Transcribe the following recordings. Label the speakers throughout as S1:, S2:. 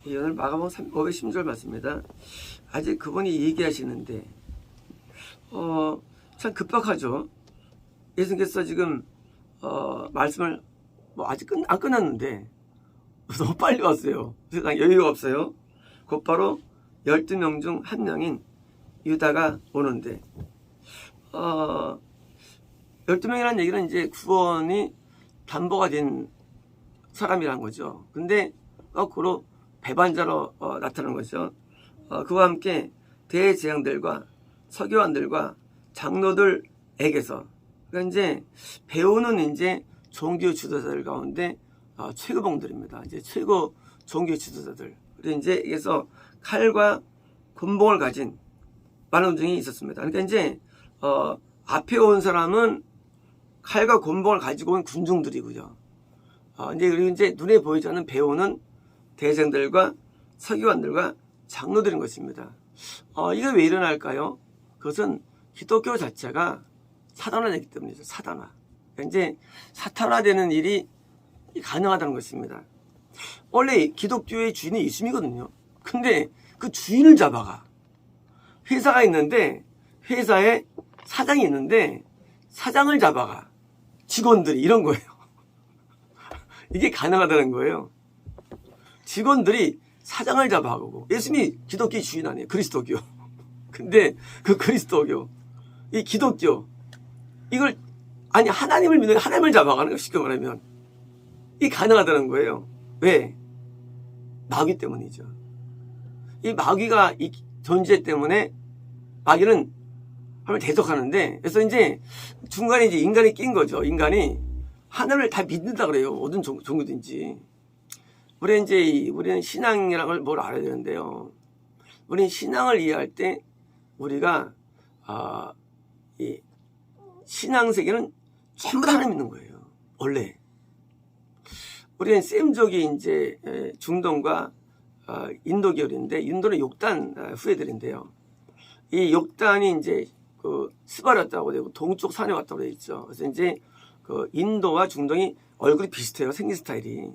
S1: 예, 오늘 마가복음 510절 맞습니다. 아직 그분이 얘기하시는데 참 급박하죠. 예수님께서 지금 말씀을 아직 안 끝났는데 너무 빨리 왔어요. 세상 여유가 없어요. 곧바로 12명 중 한 명인 유다가 오는데 12명이라는 얘기는 이제 구원이 담보가 된 사람이란 거죠. 근데 거꾸로 배반자로 나타나는 거죠. 그와 함께 대제사장들과 서기관들과 장로들에게서, 그러니까 이제 배우는 이제 종교 지도자들 가운데 최고봉들입니다. 이제 최고 종교 지도자들. 그리고 이제 여기서 칼과 곤봉을 가진 많은 중이 있었습니다. 그러니까 이제 앞에 온 사람은 칼과 곤봉을 가지고 온 군중들이고요. 이제 그리고 이제 눈에 보이지 않는 배우는 대제사장들과 서기관들과 장로들인 것입니다. 이게 왜 일어날까요? 그것은 기독교 자체가 사단화되기 때문이죠. 사단화. 그러니까 이제 사탄화되는 일이 가능하다는 것입니다. 원래 기독교의 주인이 예수님이거든요. 근데 그 주인을 잡아가. 회사가 있는데 회사에 사장이 있는데 사장을 잡아가. 직원들이 이런 거예요. 이게 가능하다는 거예요. 직원들이 사장을 잡아가고, 예수님이 기독교의 주인 아니에요. 그리스도교. 근데 그 그리스도교, 이 기독교, 이걸 하나님을 믿는 하나님을 잡아가는 거, 쉽게 말하면 이게 가능하다는 거예요. 왜? 마귀 때문이죠. 이 마귀가 이 존재 때문에 마귀는 하나님을 대적하는데, 그래서 이제 중간에 이제 인간이 낀 거죠. 인간이 하나님을 다 믿는다 그래요. 모든 종교든지. 우리는 신앙이라는 걸 뭘 알아야 되는데요. 우리는 신앙을 이해할 때 우리가 이 신앙 세계는 전부 다 하나님 믿는 거예요. 원래 우리는 셈족이 이제 중동과 인도 계열인데, 인도는 욕단 후예들인데요. 이 욕단이 이제 그 스바르였다고 되고 동쪽 산에 왔다고 되어 있죠. 그래서 이제 그 인도와 중동이 얼굴이 비슷해요. 생긴 스타일이.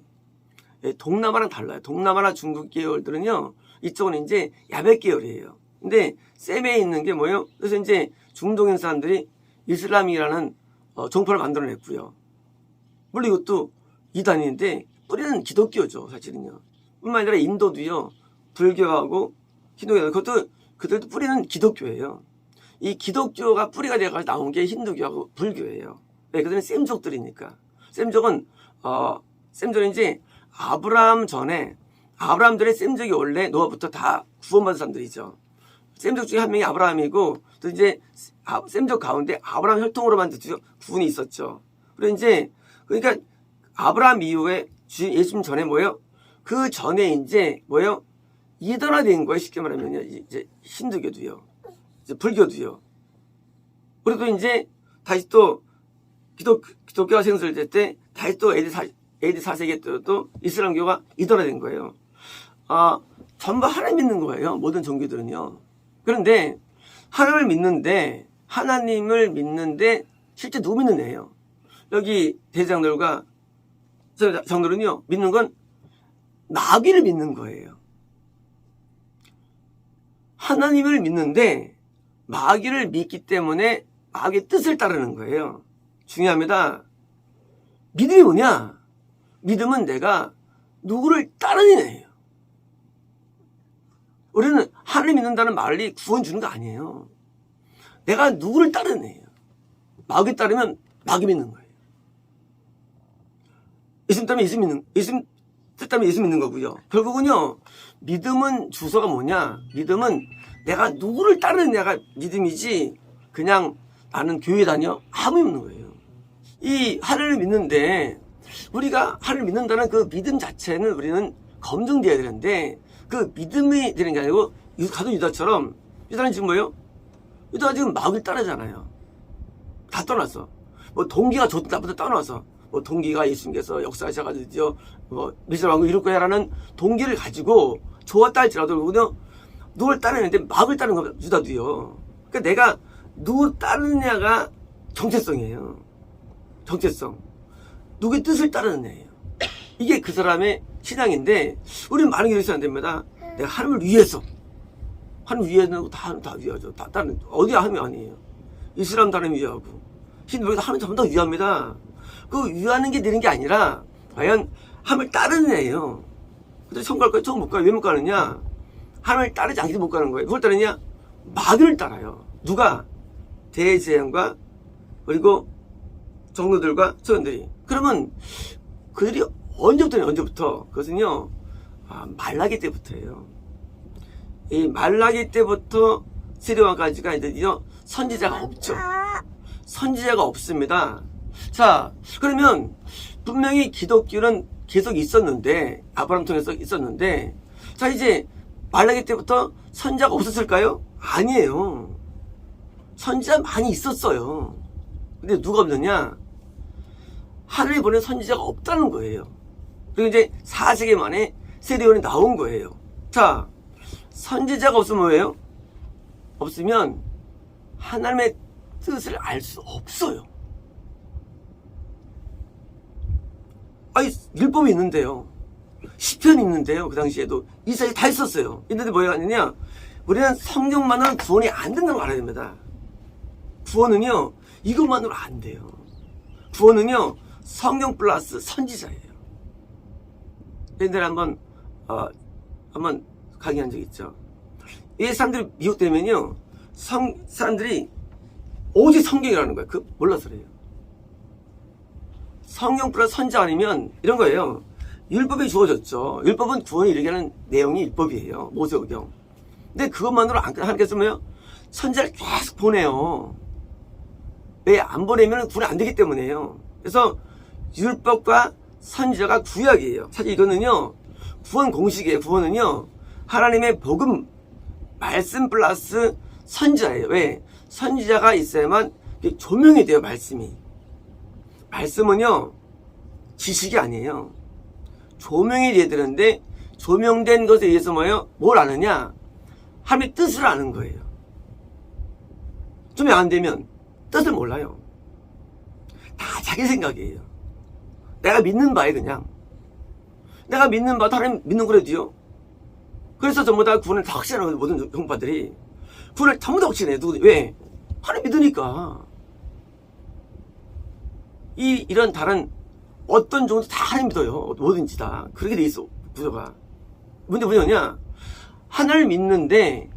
S1: 동남아랑 달라요. 동남아나 중국 계열들은요, 이쪽은 이제 야벳 계열이에요. 근데 셈에 있는 게 뭐예요? 그래서 이제 중동인 사람들이 이슬람이라는 종파를 만들어냈고요. 물론 이것도 이단인데 뿌리는 기독교죠, 사실은요. 뿐만 아니라 인도도요, 불교하고 힌두교, 그들도 뿌리는 기독교예요. 이 기독교가 뿌리가 돼가지고 나온 게 힌두교하고 불교예요. 네, 그들은 셈족들이니까. 셈족은 이제 아브라함 전에 셈족이 원래 노아부터 다 구원받은 사람들이죠. 셈족 중에 한 명이 아브라함이고, 또 이제 셈족 가운데 아브라함 혈통으로만 구분이 있었죠. 그리고 이제 그러니까 아브라함 이후에 예수님 전에 뭐예요? 그 전에 이제 뭐예요? 이단화된 거예요. 쉽게 말하면요. 이제 힌두교도요, 이제 불교도요. 그리고 이제 다시 또 기독교가 생성될 때 다시 또 AD 4세기 또 이슬람교가 이단화된 거예요. 전부 하나님 믿는 거예요. 모든 종교들은요. 그런데 하나님을 믿는데 실제 누구 믿는 애예요? 여기 대장들과 장들은요, 믿는 건 마귀를 믿는 거예요. 하나님을 믿는데 마귀를 믿기 때문에 마귀의 뜻을 따르는 거예요. 중요합니다. 믿음이 뭐냐? 믿음은 내가 누구를 따르는 애예요. 우리는 하나님 믿는다는 말이 구원 주는 거 아니에요. 내가 누구를 따르는 애예요. 마귀 따르면 마귀 믿는 거예요. 예수님 따르면 예수님 뜻 따르면 예수 믿는 거고요. 결국은요, 믿음은 주소가 뭐냐? 믿음은 내가 누구를 따르는 애가 믿음이지, 그냥 나는 교회 다녀 아무 의미 없는 거예요. 이 하나님을 믿는데, 우리가 하나님을 믿는다는 그 믿음 자체는 우리는 검증돼야 되는데, 그 믿음이 되는 게 아니고 가도 유다처럼, 유다는 지금 뭐예요? 유다가 지금 마귀를 따르잖아요. 다 떠났어. 뭐 동기가 좋다 나쁘다 떠나서, 뭐 동기가 예수님께서 역사하셔가지고 미스라 왕국 이룰 거야라는 동기를 가지고 좋았다 할지라도 그냥 누굴 따르는데 마귀를 따르는 겁니다. 유다도요. 그러니까 내가 누구 따르느냐가 정체성이에요. 정체성. 누구의 뜻을 따르느냐예요. 이게 그 사람의 신앙인데 우리는 많은 게 있어야 안 됩니다. 내가 하나님을 위해서 하나님 위해서 다 위하죠. 다른 어디 하나님이 아니에요. 이슬람 하나님 위하고 힌두교도 하나님 전부 다 위합니다. 그 위하는 게 느린 게 아니라 과연 하나님을 따르는 애예요. 근데 천국 갈 거야? 천국 못 가요. 왜 못 가느냐? 하나님을 따르지 않기도 못 가는 거예요. 누굴 따르냐? 마귀를 따라요. 누가? 대제사장과 그리고 정로들과 서원들이. 그러면 그들이 언제부터? 그것은요, 말라기 때부터예요. 이 말라기 때부터 세례왕까지가 이제요, 선지자가 없죠. 선지자가 없습니다. 자, 그러면 분명히 기독교는 계속 있었는데, 아브라함 통해서 있었는데, 자, 이제 말라기 때부터 선지자가 없었을까요? 아니에요. 선지자 많이 있었어요. 근데 누가 없느냐? 하늘에 보낸 선지자가 없다는 거예요. 그리고 이제 4세기 만에 세례요한이 나온 거예요. 자, 선지자가 없으면 뭐예요? 없으면 하나님의 뜻을 알 수 없어요. 아니, 율법이 있는데요. 시편이 있는데요. 그 당시에도 이사야 다 있었어요. 있는데 뭐가 아니냐? 우리는 성경만으로는 구원이 안 된다는 걸 알아야 됩니다. 구원은요, 이것만으로 안 돼요. 구원은요, 성경 플러스 선지자예요. 옛날에 한번 강의한 적 있죠. 이 사람들이 미혹되면요, 사람들이 오직 성경이라는 거예요. 그 몰라서 그래요. 성경 플러스 선지자 아니면 이런 거예요. 율법이 주어졌죠. 율법은 구원을 이르게 하는 내용이 율법이에요. 모세오경. 근데 그것만으로 하나님께서 뭐예요? 선지자를 계속 보내요. 왜 안 보내면 구원이 안 되기 때문에요. 그래서 율법과 선지자가 구약이에요. 사실 이거는요, 구원 공식이에요. 구원은요, 하나님의 복음, 말씀 플러스 선지자예요. 왜? 선지자가 있어야만 조명이 돼요, 말씀이. 말씀은요, 지식이 아니에요. 조명이 돼야 되는데, 조명된 것에 의해서 뭐예요? 뭘 아느냐? 하나님의 뜻을 아는 거예요. 조명 안 되면 뜻을 몰라요. 다 자기 생각이에요. 내가 믿는 바에 그냥. 내가 믿는 바, 하나님 믿는 거래도요. 그래서 전부 다 구원을 다 확신하는 거예요. 모든 형파들이. 구원을 전부 다 확신해요. 왜? 하나님 믿으니까. 이런 다른 어떤 종도 다 하나님 믿어요. 뭐든지 다. 그렇게 돼 있어. 구조가. 근데 뭐냐? 하나님을 믿는데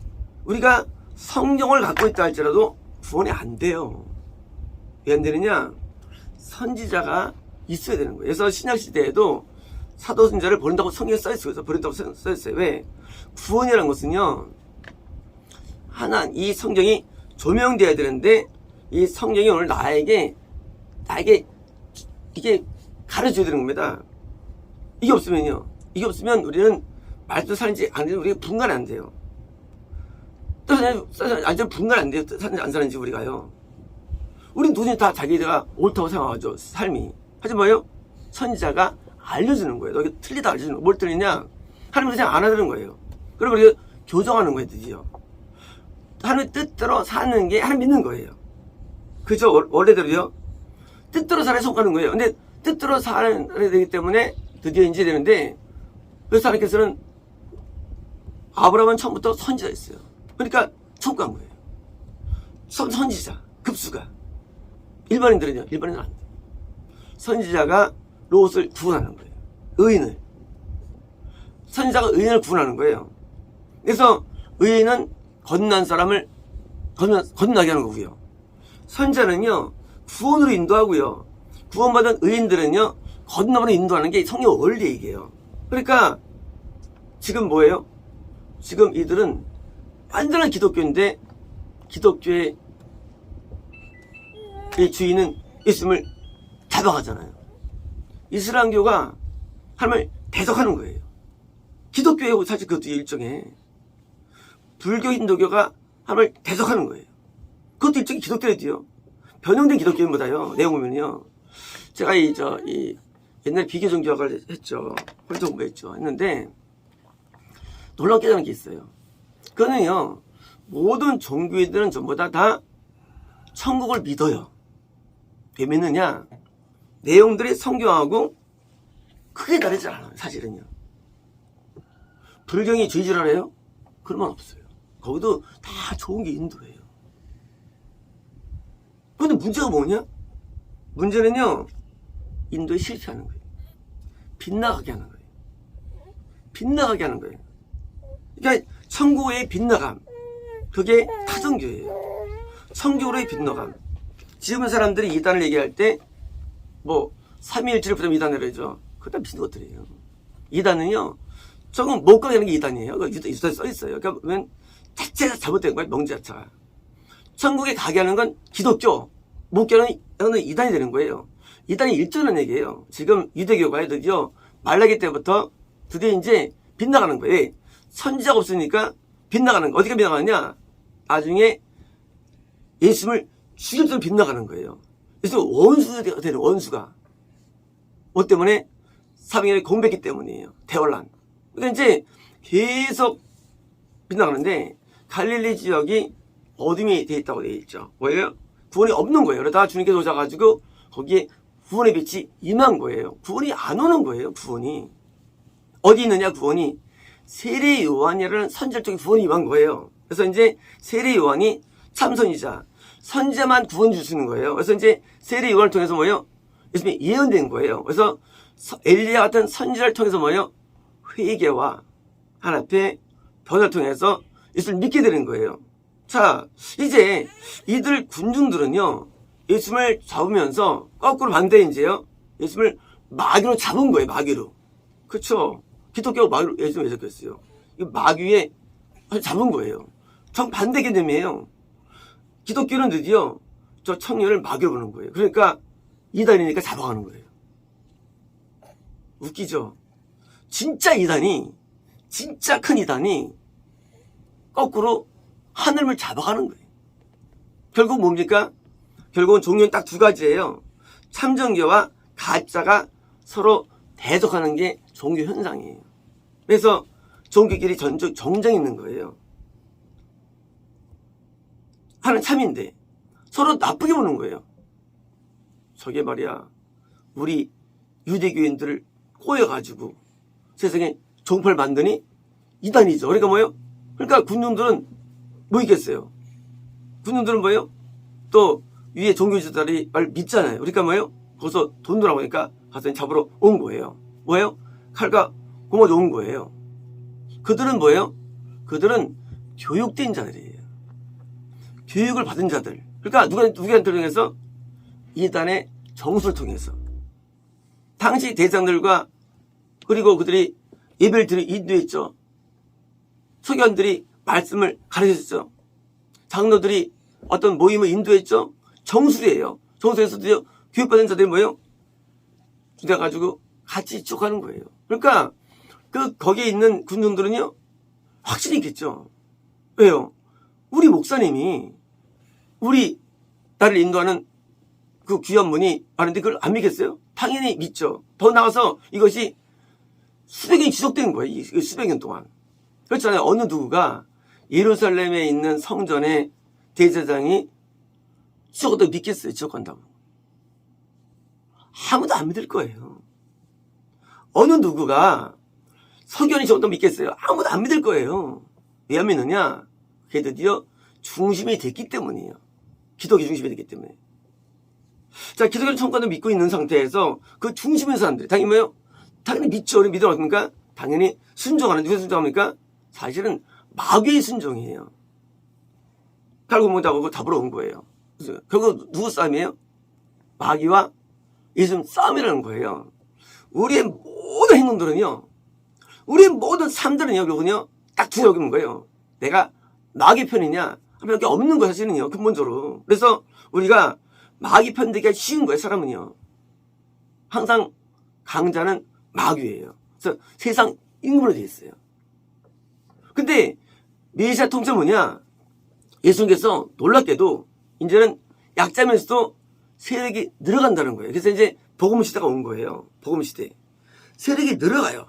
S1: 우리가 성경을 갖고 있다 할지라도 구원이 안 돼요. 왜 안 되느냐? 선지자가 있어야 되는 거예요. 그래서 신약시대에도 사도 선지자를 보낸다고 성경에 써있어요. 그래서 보낸다고 써있어요. 왜? 구원이라는 것은요, 이 성경이 조명되어야 되는데, 이 성경이 오늘 나에게 이게 가르쳐줘야 되는 겁니다. 이게 없으면 우리는 말도 사는지 안 되는지 우리가 분간이 안 돼요. 또 완전 분간이 안 돼요. 사는지 안 사는지 우리가요. 우리 누구든지 다 자기가 옳다고 생각하죠. 삶이. 하지만 뭐예요? 선지자가 알려주는 거예요. 너게 틀리다 알려주는 거예요. 뭘 틀리냐? 하나님의 생각 안 하는 거예요. 그럼 우리가 교정하는 거예요. 드디어. 하나님의 뜻대로 사는 게 하나님 믿는 거예요. 그죠? 원래대로요. 뜻대로 살아야 속하는 거예요. 근데 뜻대로 살아야 되기 때문에 드디어 인지되는데, 그래서 하나님께서는 아브라함은 처음부터 선지자였어요. 그러니까 천국 간 거예요. 선지자, 급수가. 일반인들은요, 일반인은 안 돼요. 선지자가 롯을 구원하는 거예요. 의인을. 선지자가 의인을 구원하는 거예요. 그래서 의인은 거듭난 사람을 거듭나게 하는 거고요. 선지자는요, 구원으로 인도하고요. 구원받은 의인들은요, 거듭남으로 인도하는 게 성경 원리 얘기예요. 그러니까 지금 뭐예요? 지금 이들은 완전한 기독교인데 기독교의 주인은 예수님을 타박하잖아요. 이슬람교가 하나님을 대적하는 거예요. 기독교의 사실 그것도 일종의, 불교, 힌두교가 하나님을 대적하는 거예요. 그것도 일종의 기독교래도요. 변형된 기독교인보다요. 내용 보면요. 제가 옛날 비교 종교학을 했죠. 홀도 공부했죠. 했는데 놀라운 깨달은 게 있어요. 그거는요, 모든 종교인들은 전부 다 천국을 믿어요. 왜 믿느냐? 내용들이 성경하고 크게 다르지 않아요. 사실은요. 불경이 죄질하래요? 그런 건 없어요. 거기도 다 좋은 게 인도예요. 근데 문제가 뭐냐? 문제는요, 인도에 실패하는 거예요. 빗나가게 하는 거예요. 빗나가게 하는 거예요. 그러니까 천국의 빗나감, 그게 타종교예요. 천국으로의 빗나감. 지금 사람들이 이단을 얘기할 때 뭐 3.1절을 부르면 이단이라고 하죠. 그거 다 미친 것들이에요. 이단은요, 조금 못 가게 하는 게 이단이에요. 그 유다에 써 있어요. 그러니까 자체가 잘못된 거예요. 명제 자체가. 천국에 가게 하는 건 기독교, 못 가게 하는 이단이 되는 거예요. 이단이 일전한 얘기예요. 지금 유대교가 드디어 말라기 때부터 드디어 이제 빗나가는 거예요. 선지자가 없으니까 빗나가는 거. 어디가 빗나가느냐? 나중에 예수님을 죽일 때 빗나가는 거예요. 그래서 원수가 되는 원수가. 뭐 때문에? 사병이 공백기 때문이에요. 대환란. 그러니까 이제 계속 빗나가는데 갈릴리 지역이 어둠이 돼 있다고 돼 있죠. 뭐예요? 구원이 없는 거예요. 그러다가 주님께서 오셔가지고 거기에 구원의 빛이 임한 거예요. 구원이 안 오는 거예요. 구원이. 어디 있느냐 구원이? 세례 요한이라는 선지자 쪽에 구원이 임한 거예요. 그래서 이제 세례 요한이 참선이자 선지자만 구원 주시는 거예요. 그래서 이제 세례 요한을 통해서 뭐예요? 예수님이 예언된 거예요. 그래서 엘리야 같은 선지자를 통해서 뭐예요? 회개와 하나님의 변화를 통해서 예수를 믿게 되는 거예요. 자, 이제 이들 군중들은요, 예수님을 잡으면서 거꾸로 반대 이제요, 예수님을 마귀로 잡은 거예요. 마귀로. 그렇죠? 기독교가 마귀로 예수님을 잡혔어요. 이 마귀에 잡은 거예요. 정반대 개념이에요. 기독교는 드디어 저 청년을 마귀로 보는 거예요. 그러니까 이단이니까 잡아가는 거예요. 웃기죠? 진짜 이단이, 진짜 큰 이단이 거꾸로 하늘을 잡아가는 거예요. 결국 뭡니까? 결국은 종교는 딱 두 가지예요. 참정교와 가짜가 서로 대적하는 게 종교 현상이에요. 그래서 종교끼리 정쟁이 있는 거예요. 하나는 참인데 서로 나쁘게 보는 거예요. 저게 말이야, 우리 유대교인들을 꼬여가지고 세상에 종파를 만드니 이단이죠. 그러니까 뭐예요? 그러니까 군중들은 뭐 있겠어요? 군중들은 뭐예요? 또 위에 종교지들이 말 믿잖아요. 그러니까 뭐예요? 거기서 돈 들어가고 하니까 가서 잡으러 온 거예요. 뭐예요? 칼과 고마져 온 거예요. 그들은 뭐예요? 그들은 교육된 자들이에요. 교육을 받은 자들. 그러니까 누구한테 통해서? 이단의 정수를 통해서. 당시 대장들과 그리고 그들이 예배를 드리 인도했죠. 서기관들이 말씀을 가르쳤죠. 장로들이 어떤 모임을 인도했죠. 정수리예요. 정수에서도 교육받은 자들이 뭐예요? 주대가지고 같이 쭉 하는 거예요. 그러니까 거기에 있는 군중들은요, 확신이 있겠죠. 왜요? 우리 목사님이 우리 나를 인도하는 그 귀한 분이 아는데 그걸 안 믿겠어요? 당연히 믿죠. 더 나가서 이것이 수백 년이 지속된 거예요. 수백 년 동안. 그렇잖아요. 어느 누구가 예루살렘에 있는 성전에 대제사장이 지속한다고 믿겠어요? 지속한다고. 아무도 안 믿을 거예요. 어느 누구가 석연이 지속한다고 믿겠어요? 아무도 안 믿을 거예요. 왜 안 믿느냐? 그게 드디어 중심이 됐기 때문이에요. 기독교 중심이 됐기 때문에. 자, 기독교 천국을 믿고 있는 상태에서 그 중심의 사람들이 당연히 뭐예요? 당연히 믿죠. 믿으러 왔습니까? 당연히 순종하는. 누가 순종합니까? 사실은 마귀의 순종이에요. 결국 뭐냐고 잡으러 온 거예요. 결국 누구 싸움이에요? 마귀와 예수님 싸움이라는 거예요. 우리의 모든 행동들은요, 우리의 모든 삶들은요, 결국은요, 딱 두 가지 없는 거예요. 내가 마귀 편이냐, 하면 이게 없는 거예요, 사실은요, 근본적으로. 그래서 우리가 마귀 편 되기가 쉬운 거예요, 사람은요. 항상 강자는 마귀예요. 그래서 세상 임금으로 되어 있어요. 근데 메시아 통치는 뭐냐? 예수님께서 놀랍게도 이제는 약자면서도 세력이 늘어간다는 거예요. 그래서 이제 복음 시대가 온 거예요. 복음 시대. 세력이 늘어가요.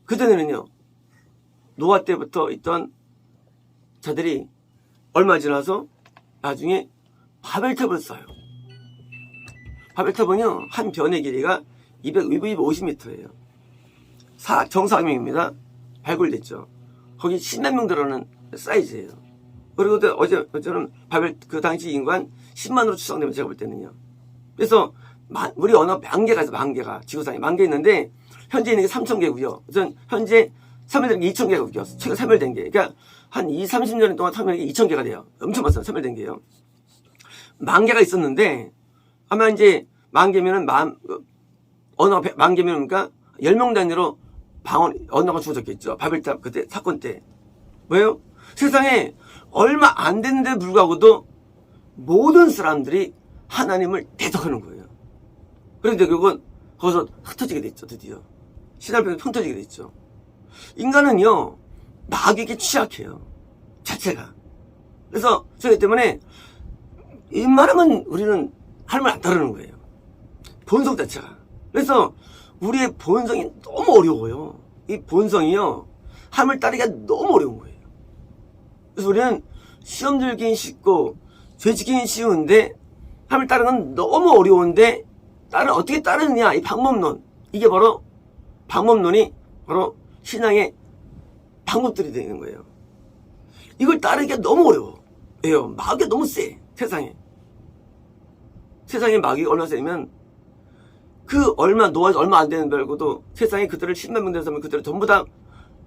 S1: 그전에는요, 노아 때부터 있던 자들이 얼마 지나서 나중에 바벨탑을 쌓아요. 바벨탑은요, 한 변의 길이가 250m예요. 정사각형입니다. 발굴됐죠. 거기 10만 명 들어가는 사이즈예요. 그리고 어제는 그 당시 인구한 10만으로 추정되면 제가 볼 때는요. 그래서 우리 언어 만 개가 있어, 만 개가. 지구상에 만 개 있는데 현재 있는 게 3,000개고요. 우선 현재 사멸된 게 2,000개고요. 최근 사멸된 게. 그러니까 한 30년 동안 사멸된 게 2,000개가 돼요. 엄청 많아요. 사멸된 게요. 만 개가 있었는데 아마 이제 만 개면은 언어가 만 개면 그러니까 10명 단위로 언어가 죽어졌겠죠. 바벨탑 그때 사건 때. 왜요? 세상에 얼마 안 됐는데 불구하고도 모든 사람들이 하나님을 대적하는 거예요. 그런데 결국은 거기서 흩어지게 됐죠. 드디어. 신앙병이 흩어지게 됐죠. 인간은요. 마귀에게 취약해요. 자체가. 그래서 그렇기 때문에 웬만하면 우리는 하나님을 안 따르는 거예요. 본성 자체가. 그래서 우리의 본성이 너무 어려워요. 이 본성이요. 하나님을 따르기가 너무 어려운 거예요. 그래서 우리는 시험 들기는 쉽고 죄 지키긴 쉬운데 하나님을 따르는 건 너무 어려운데 어떻게 따르느냐 이 방법론. 이게 바로 방법론이 바로 신앙의 방법들이 되는 거예요. 이걸 따르기가 너무 어려워요. 마귀가 너무 세. 세상에 마귀가 얼마나 세냐면 노아지 얼마 안 되는 말고도 세상에 그들을 10만 명 되는 사람을 그들을 전부 다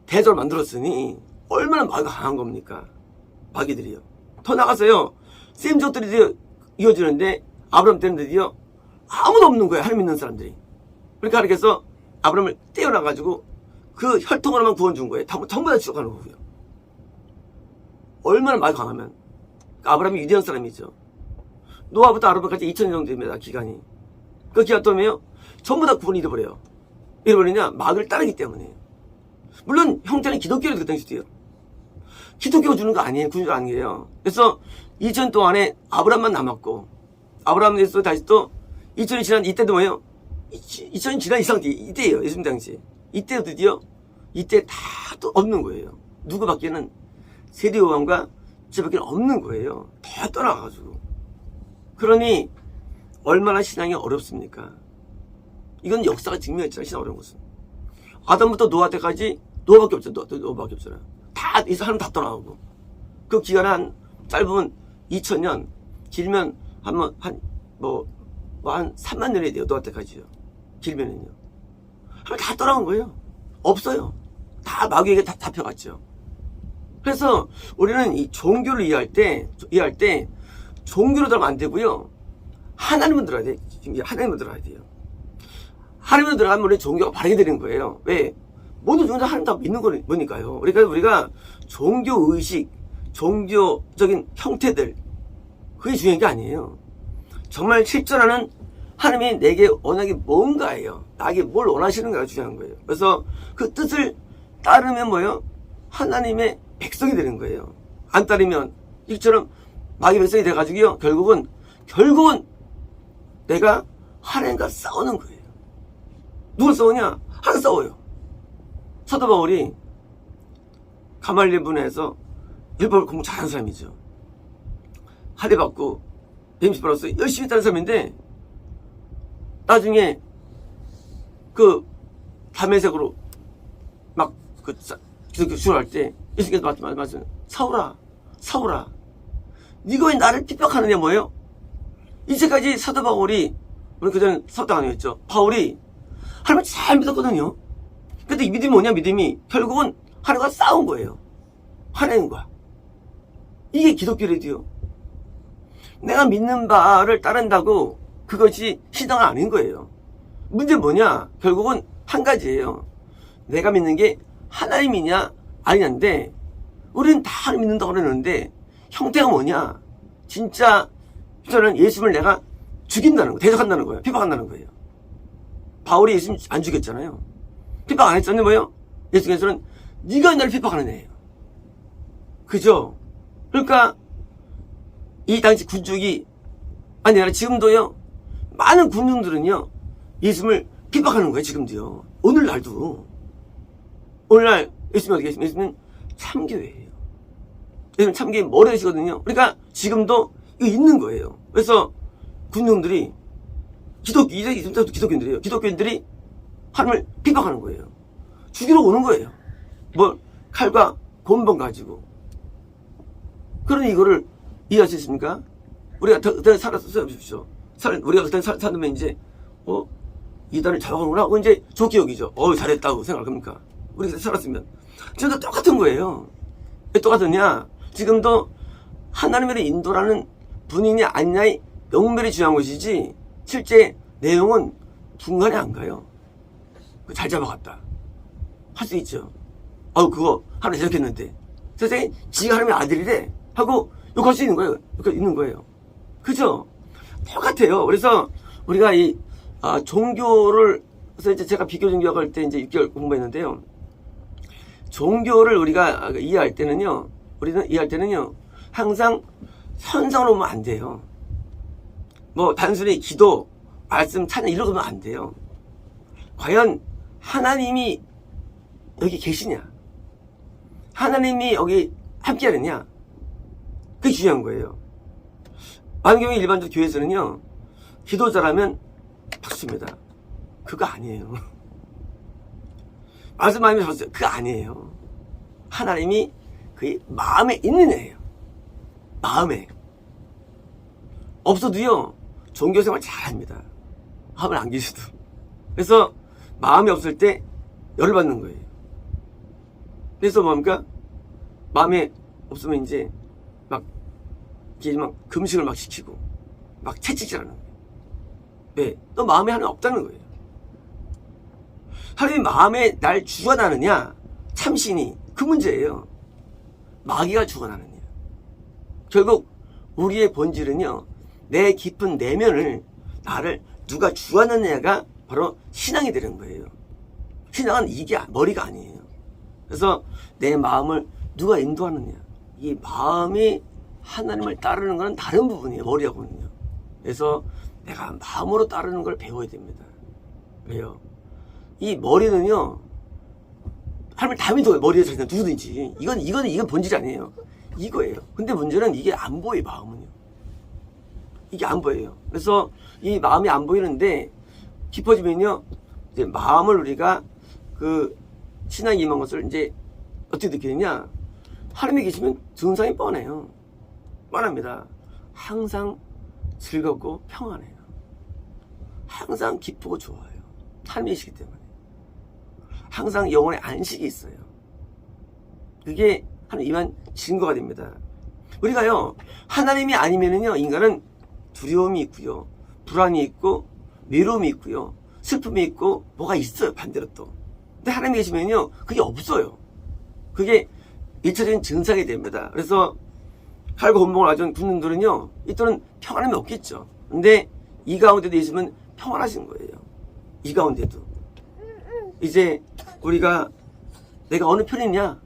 S1: 대적을 만들었으니 얼마나 마귀가 강한 겁니까? 마귀들이요. 더 나가서요. 셈족들이 이어지는데 아브라함 때는 드디어 아무도 없는 거예요. 하나님 믿는 사람들이. 그러니까 하나님께서 아브라함을 떼어놔가지고 그 혈통으로만 구원 준 거예요. 전부 다 죽어가는 거고요. 얼마나 마귀가 강하면. 그러니까 아브라함이 위대한 사람이죠. 노아부터 아브라함까지 2000년 정도 됩니다. 기간이. 그 기간 동안에요. 전부 다 구원을 잃어버려요. 잃어버리냐? 마귀를 따르기 때문에. 물론 형제는 기독교를 그 당시도요. 기독교가 주는 거 아니에요. 구원 아니에요. 그래서 2000년 동안에 아브라함만 남았고 아브라함에 대해서 다시 또 2000년이 지난 이때도 뭐예요? 2000년이 지난 이상 이때예요. 예수님 당시. 이때 드디어 이때 다 또 없는 거예요. 누구밖에는 세례요한과 저밖에 없는 거예요. 다 떠나가지고. 그러니 얼마나 신앙이 어렵습니까? 이건 역사가 증명했잖아요. 신앙 어려운 것은. 아담부터 노아 때까지 노아밖에 없잖아요. 노아밖에 없잖아요. 이 사람 다 떠나가고. 그 기간 한 짧으면 2000년, 길면 한 3만 년이 돼요. 노아 때까지요. 길면은요. 다 떠나간 거예요. 없어요. 다 마귀에게 다 잡혀갔죠. 그래서 우리는 이 종교를 이해할 때 종교로 들어가면 안 되고요. 하나님을 들어야 돼. 하나님을 들어야 돼요. 하나님을 들어가면 우리 종교가 바르게 되는 거예요. 왜? 모든 종교는 하나님 다 믿는 거니까요. 그러니까 우리가 종교 의식, 종교적인 형태들, 그게 중요한 게 아니에요. 정말 실존하는 하나님이 내게 원하는 게 뭔가예요. 나에게 뭘 원하시는가가 중요한 거예요. 그래서 그 뜻을 따르면 뭐예요? 하나님의 백성이 되는 거예요. 안 따르면 이처럼 마귀 백성이 돼가지고요. 결국은 내가 하나님과 싸우는 거예요. 누가 싸우냐? 하나님 싸워요. 사도 바울이 가말리엘 문화에서 율법을 공부 잘하는 사람이죠. 할례 받고 뱀시 받아서 열심히 했다는 사람인데 나중에 그 담에색으로 막 기독교 주할 때 예수님께서 말씀 사울아 네가 왜 나를 핍박하느냐 뭐예요? 이제까지 사도 바울이 우리 그전에 사도 아니었죠. 바울이 하나님을 잘 믿었거든요. 근데 이 믿음이 뭐냐? 믿음이 결국은 하나님과 싸운 거예요. 하나님과. 이게 기독교래도요. 내가 믿는 바를 따른다고 그것이 신앙은 아닌 거예요. 문제는 뭐냐? 결국은 한 가지예요. 내가 믿는 게 하나님이냐 아니냐인데 우리는 다 하나님 믿는다고 그러는데 형태가 뭐냐? 진짜 저는 예수님을 내가 죽인다는 거, 대적한다는 거예요. 핍박한다는 거예요. 바울이 예수님 안 죽였잖아요. 핍박 안 했잖아요. 뭐예요? 예수님께서는 네가 나를 핍박하는 애예요. 그죠? 그러니까 이 당시 군중이 아니라 지금도요. 많은 군중들은요. 예수님을 핍박하는 거예요. 지금도요. 오늘날도. 오늘날 예수님 어떻게 했습니까? 예수님은 참교회예요. 예수님 참교회 머리시거든요. 그러니까 지금도 이거 있는 거예요. 그래서 군중들이 이제부터 기독교인들이에요. 기독교인들이 하나님을 핍박하는 거예요. 죽이러 오는 거예요. 뭐 칼과 곤봉 가지고. 그러니 이거를 이해할 수 있습니까? 우리가 그때 살았었어요. 보십시오. 우리가 그때 살면 이제 이단을 잡아가는구나 하고 이제 좋게 여기죠. 잘했다고 생각할 겁니까? 우리 그때 살았으면. 지금도 똑같은 거예요. 왜 똑같으냐? 지금도 하나님의 인도라는 분이냐 아니냐의 명맥이 중요한 것이지 실제 내용은 중간에 안 가요. 잘 잡아갔다. 할 수 있죠. 그거 하나 저렇겠는데. 세상에 지가 하나님의 아들이래 하고 욕할 수 있는 거예요. 있는 거예요. 그죠? 똑같아요. 그래서 우리가 종교를, 그래서 이제 제가 비교 종교학을 때 이제 6개월 공부했는데요. 종교를 우리가 이해할 때는요, 항상 선상으로 보면 안 돼요. 뭐, 단순히 기도, 말씀, 찬양, 이런 거 보면 안 돼요. 과연 하나님이 여기 계시냐? 하나님이 여기 함께 하느냐? 그게 중요한 거예요. 많은 경우 일반적으로 교회에서는요, 기도 잘하면 박수입니다. 그거 아니에요. 말씀 많이 하셨어요. 그거 아니에요. 하나님이 그의 마음에 있는 애예요. 마음에. 없어도요, 종교생활 잘합니다. 하면 안 계셔도. 그래서 마음이 없을 때 열을 받는 거예요. 그래서 뭡니까? 마음에 없으면 이제 이렇게 막 금식을 막 시키고 막 채찍질하는 거예요. 왜? 너 마음에 하나님 없다는 거예요. 하나님이 마음에 날 주관하느냐, 참신이, 그 문제예요. 마귀가 주관하느냐. 결국 우리의 본질은요, 내 깊은 내면을, 나를 누가 주관하느냐가 바로 신앙이 되는 거예요. 신앙은 이게 머리가 아니에요. 그래서 내 마음을 누가 인도하느냐, 이 마음이 하나님을 따르는 건 다른 부분이에요. 머리하고는요. 그래서 내가 마음으로 따르는 걸 배워야 됩니다. 왜요? 이 머리는요, 하나님을 다 믿어요. 머리에 자기는 누구든지. 이건 본질이 아니에요. 이거예요. 근데 문제는 이게 안 보여요, 마음은요. 이게 안 보여요. 그래서 이 마음이 안 보이는데, 깊어지면요, 이제 마음을 우리가 신앙에 임한 것을 이제 어떻게 느끼느냐? 하나님이 계시면 증상이 뻔해요. 뻔합니다. 항상 즐겁고 평안해요. 항상 기쁘고 좋아요. 하나님이시기 때문에. 항상 영혼에 안식이 있어요. 그게 하나님 임한 증거가 됩니다. 우리가요, 하나님이 아니면은요, 인간은 두려움이 있고요, 불안이 있고, 외로움이 있고요, 슬픔이 있고, 뭐가 있어요, 반대로 또. 근데 하나님이 계시면요, 그게 없어요. 그게 일차적인 증상이 됩니다. 그래서 칼과 곤봉을 가진 군인들은요, 이때는 평안함이 없겠죠. 근데 이 가운데도 있으면 평안하신 거예요. 이 가운데도. 이제 우리가 내가 어느 편이냐?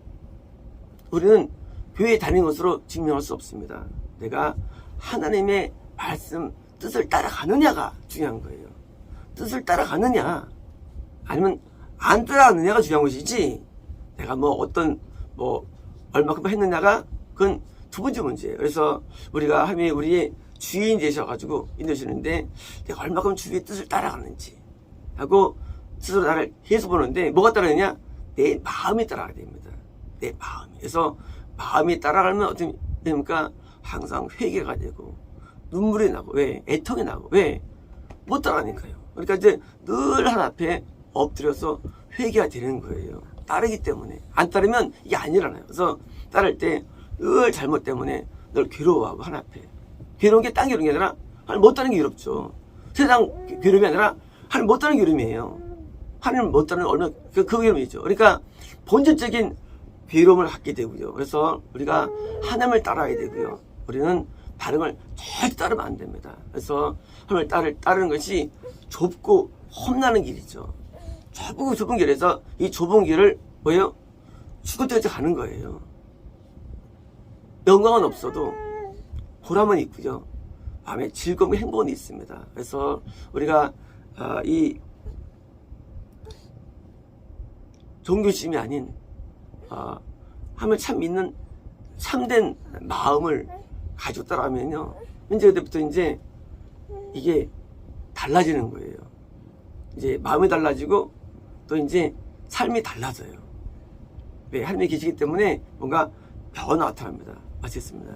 S1: 우리는 교회에 다니는 것으로 증명할 수 없습니다. 내가 하나님의 말씀, 뜻을 따라가느냐가 중요한 거예요. 뜻을 따라가느냐, 아니면 안 따라가느냐가 중요한 것이지, 내가 얼마큼 했느냐가, 그건 두 번째 문제예요. 그래서 우리가 하나님이 우리의 주인 되셔가지고 인도시는데, 내가 얼마큼 주의 뜻을 따라가는지 하고 스스로 나를 해서 보는데, 뭐가 따르느냐? 내 마음이 따라가야 됩니다. 내 마음이. 그래서 마음이 따라가면 어떻게 됩니까? 항상 회개가 되고, 눈물이 나고, 왜? 애통이 나고, 왜? 못 따라가니까요. 그러니까 이제 늘 하나 앞에 엎드려서 회개가 되는 거예요. 따르기 때문에. 안 따르면 이게 안 일어나요. 그래서 따를 때 늘 잘못 때문에 늘 괴로워하고 하나 앞에. 괴로운 게 딴 괴로운 게 아니라 하나님 못 따르는 게 괴롭죠. 세상 괴로움이 아니라 하나님 못 따르는 괴로움이에요. 하나님 못 따르는 얼마나 그 괴로움이죠. 그러니까 본질적인 괴로움을 갖게 되고요. 그래서 우리가 하나님을 따라야 되고요. 우리는 다른 걸 절대 따르면 안 됩니다. 그래서 하나님을 따르는 것이 좁고 험난한 길이죠. 좁은 길에서 이 좁은 길을 뭐예요? 죽을 때까지 가는 거예요. 영광은 없어도 보람은 있고요. 마음에 즐거움과 행복은 있습니다. 그래서 우리가 이 종교심이 아닌 하나님을 참 믿는 참된 마음을 가지고 따라가면요, 이제 그때부터 이제 이게 달라지는 거예요. 이제 마음이 달라지고 또 이제 삶이 달라져요. 네, 하나님이 계시기 때문에 뭔가 변화가 나타납니다. 마치겠습니다.